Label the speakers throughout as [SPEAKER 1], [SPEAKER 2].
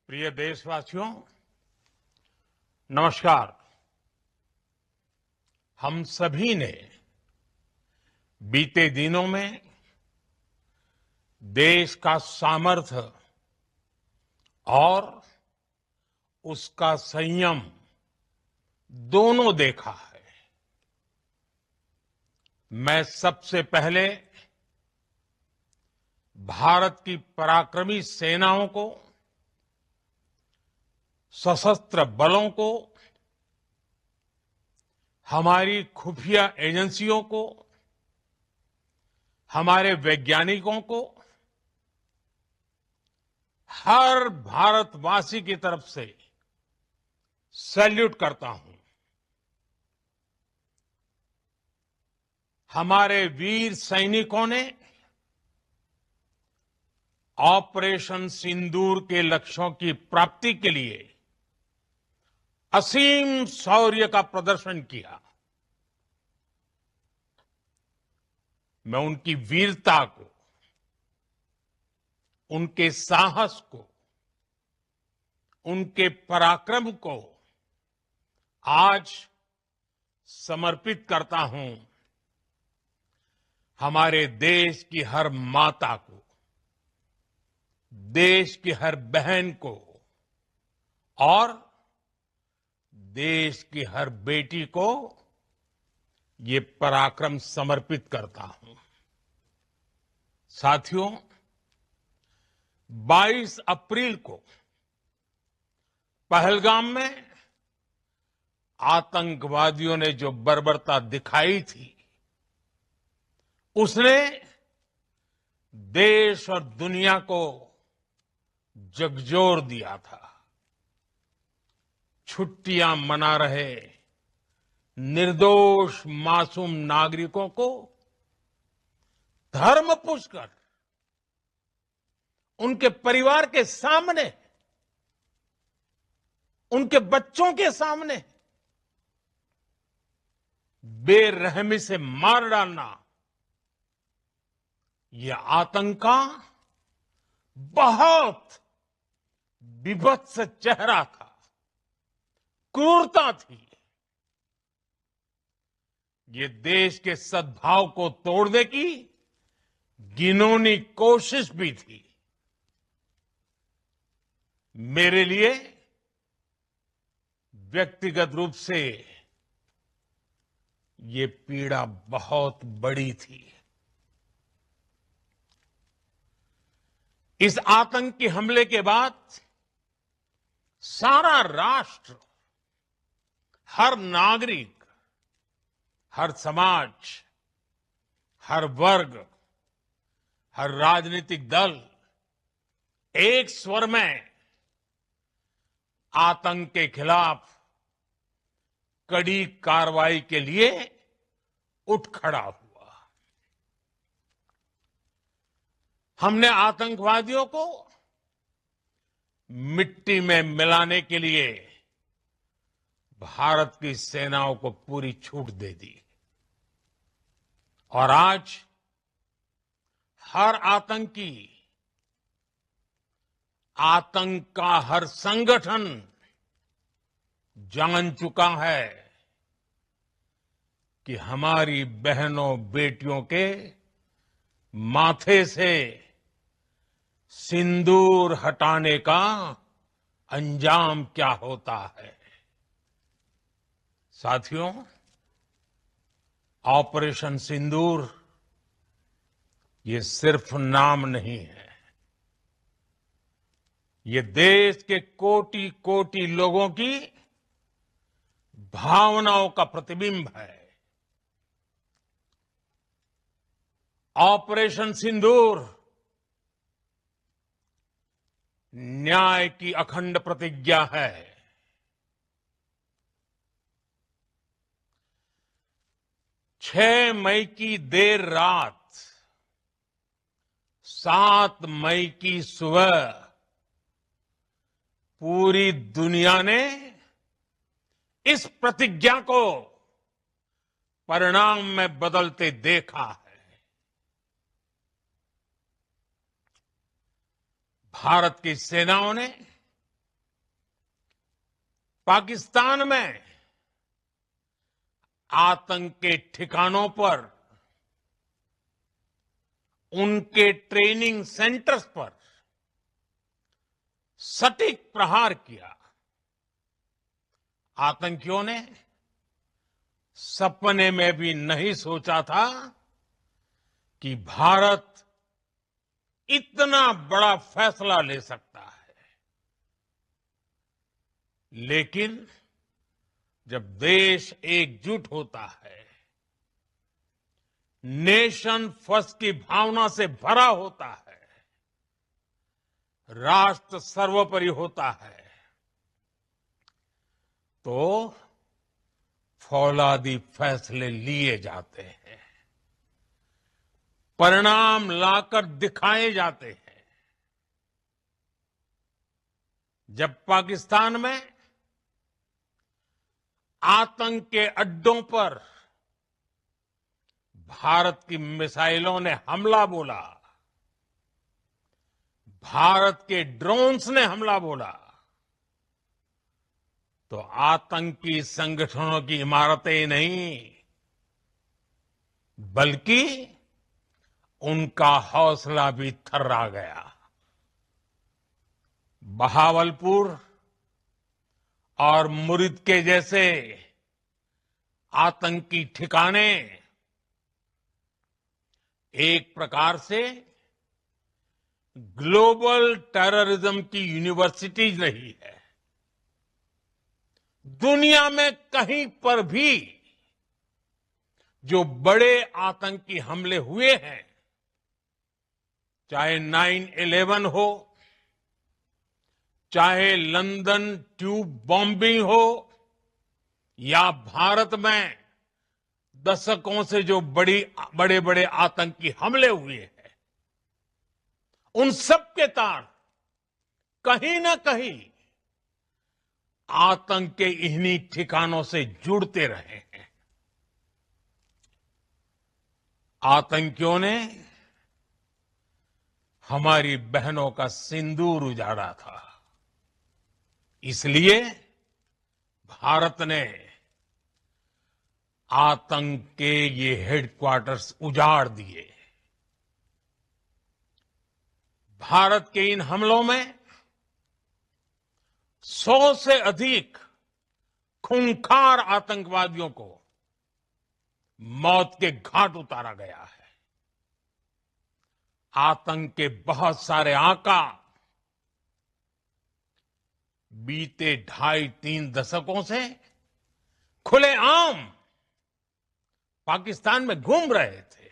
[SPEAKER 1] प्रिय देशवासियों, नमस्कार। हम सभी ने बीते दिनों में देश का सामर्थ्य और उसका संयम दोनों देखा है। मैं सबसे पहले भारत की पराक्रमी सेनाओं को, सशस्त्र बलों को, हमारी खुफिया एजेंसियों को, हमारे वैज्ञानिकों को, हर भारतवासी की तरफ से सैल्यूट करता हूं। हमारे वीर सैनिकों ने ऑपरेशन सिंदूर के लक्ष्यों की प्राप्ति के लिए असीम शौर्य का प्रदर्शन किया। मैं उनकी वीरता को, उनके साहस को, उनके पराक्रम को आज समर्पित करता हूं हमारे देश की हर माता को, देश की हर बहन को और देश की हर बेटी को ये पराक्रम समर्पित करता हूं। साथियों, 22 अप्रैल को पहलगाम में आतंकवादियों ने जो बर्बरता दिखाई थी, उसने देश और दुनिया को झकझोर दिया था। छुट्टियां मना रहे निर्दोष मासूम नागरिकों को धर्म पूछकर उनके परिवार के सामने, उनके बच्चों के सामने बेरहमी से मार डालना, यह आतंक का बहुत विभत्स चेहरा था, क्रूरता थी। ये देश के सद्भाव को तोड़ने की घिनौनी कोशिश भी थी। मेरे लिए व्यक्तिगत रूप से ये पीड़ा बहुत बड़ी थी। इस आतंकी हमले के बाद सारा राष्ट्र, हर नागरिक, हर समाज, हर वर्ग, हर राजनीतिक दल एक स्वर में आतंक के खिलाफ कड़ी कार्रवाई के लिए उठ खड़ा हुआ। हमने आतंकवादियों को मिट्टी में मिलाने के लिए भारत की सेनाओं को पूरी छूट दे दी और आज हर आतंकी, आतंक का हर संगठन जान चुका है कि हमारी बहनों बेटियों के माथे से सिंदूर हटाने का अंजाम क्या होता है। साथियों, ऑपरेशन सिंदूर ये सिर्फ नाम नहीं है, ये देश के कोटि कोटि लोगों की भावनाओं का प्रतिबिंब है। ऑपरेशन सिंदूर न्याय की अखंड प्रतिज्ञा है। 6 मई की देर रात, 7 मई की सुबह पूरी दुनिया ने इस प्रतिज्ञा को परिणाम में बदलते देखा है। भारत की सेनाओं ने पाकिस्तान में आतंक के ठिकानों पर, उनके ट्रेनिंग सेंटर्स पर सटीक प्रहार किया। आतंकियों ने सपने में भी नहीं सोचा था कि भारत इतना बड़ा फैसला ले सकता है। लेकिन जब देश एकजुट होता है, नेशन फर्स्ट की भावना से भरा होता है, राष्ट्र सर्वोपरि होता है, तो फौलादी फैसले लिए जाते हैं, परिणाम लाकर दिखाए जाते हैं। जब पाकिस्तान में आतंक के अड्डों पर भारत की मिसाइलों ने हमला बोला, भारत के ड्रोन्स ने हमला बोला, तो आतंकी संगठनों की इमारतें नहीं, बल्कि उनका हौसला भी थर्रा गया। बहावलपुर और मुरिद के जैसे आतंकी ठिकाने एक प्रकार से ग्लोबल टेररिज्म की यूनिवर्सिटीज रही है। दुनिया में कहीं पर भी जो बड़े आतंकी हमले हुए हैं, चाहे 9/11 हो, चाहे लंदन ट्यूब बॉम्बिंग हो, या भारत में दशकों से जो बड़े बड़े आतंकी हमले हुए हैं, उन सब के तार कहीं ना कहीं आतंक के इन्हीं ठिकानों से जुड़ते रहे हैं। आतंकियों ने हमारी बहनों का सिंदूर उजाड़ा था, इसलिए भारत ने आतंक के ये हेडक्वार्टर्स उजाड़ दिए। भारत के इन हमलों में 100 से अधिक खूंखार आतंकवादियों को मौत के घाट उतारा गया है। आतंक के बहुत सारे आका बीते 2.5-3 दशकों से खुलेआम पाकिस्तान में घूम रहे थे,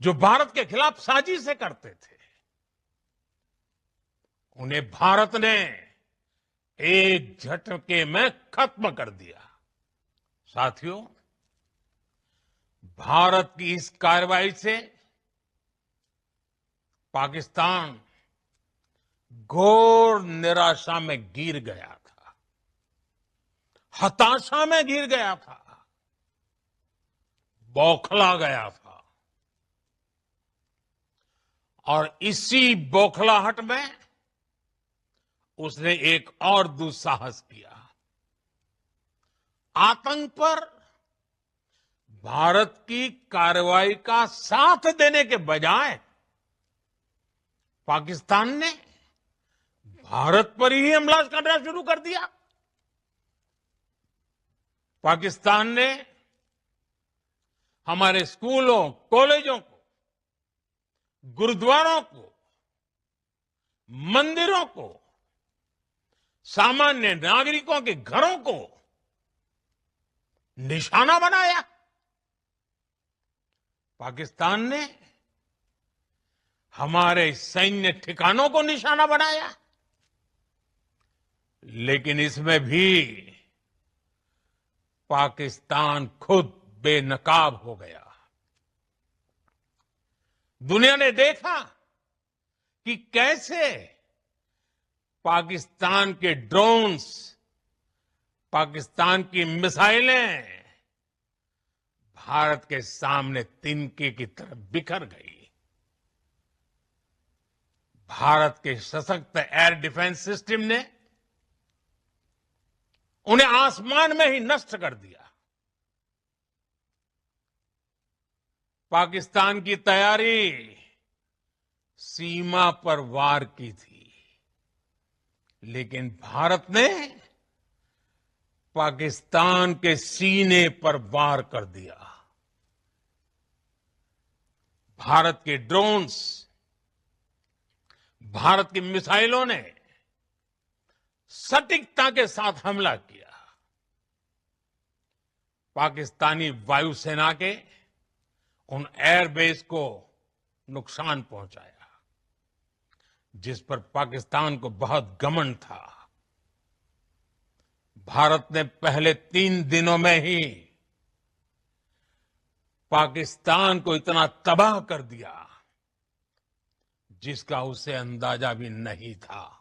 [SPEAKER 1] जो भारत के खिलाफ साजिशें करते थे। उन्हें भारत ने एक झटके में खत्म कर दिया। साथियों, भारत की इस कार्रवाई से पाकिस्तान घोर निराशा में गिर गया था, हताशा में गिर गया था, बौखला गया था। और इसी बौखलाहट में उसने एक और दुस्साहस किया। आतंक पर भारत की कार्रवाई का साथ देने के बजाय पाकिस्तान ने भारत पर ही हमला करना शुरू कर दिया। पाकिस्तान ने हमारे स्कूलों, कॉलेजों को, गुरुद्वारों को, मंदिरों को, सामान्य नागरिकों के घरों को निशाना बनाया। पाकिस्तान ने हमारे सैन्य ठिकानों को निशाना बनाया। लेकिन इसमें भी पाकिस्तान खुद बेनकाब हो गया। दुनिया ने देखा कि कैसे पाकिस्तान के ड्रोन्स, पाकिस्तान की मिसाइलें भारत के सामने तिनके की तरह बिखर गई। भारत के सशक्त एयर डिफेंस सिस्टम ने उन्हें आसमान में ही नष्ट कर दिया। पाकिस्तान की तैयारी सीमा पर वार की थी, लेकिन भारत ने पाकिस्तान के सीने पर वार कर दिया। भारत के ड्रोन्स, भारत की मिसाइलों ने सटीकता के साथ हमला किया। पाकिस्तानी वायुसेना के उन एयरबेस को नुकसान पहुंचाया, जिस पर पाकिस्तान को बहुत घमंड था। भारत ने पहले 3 दिनों में ही पाकिस्तान को इतना तबाह कर दिया, जिसका उसे अंदाजा भी नहीं था।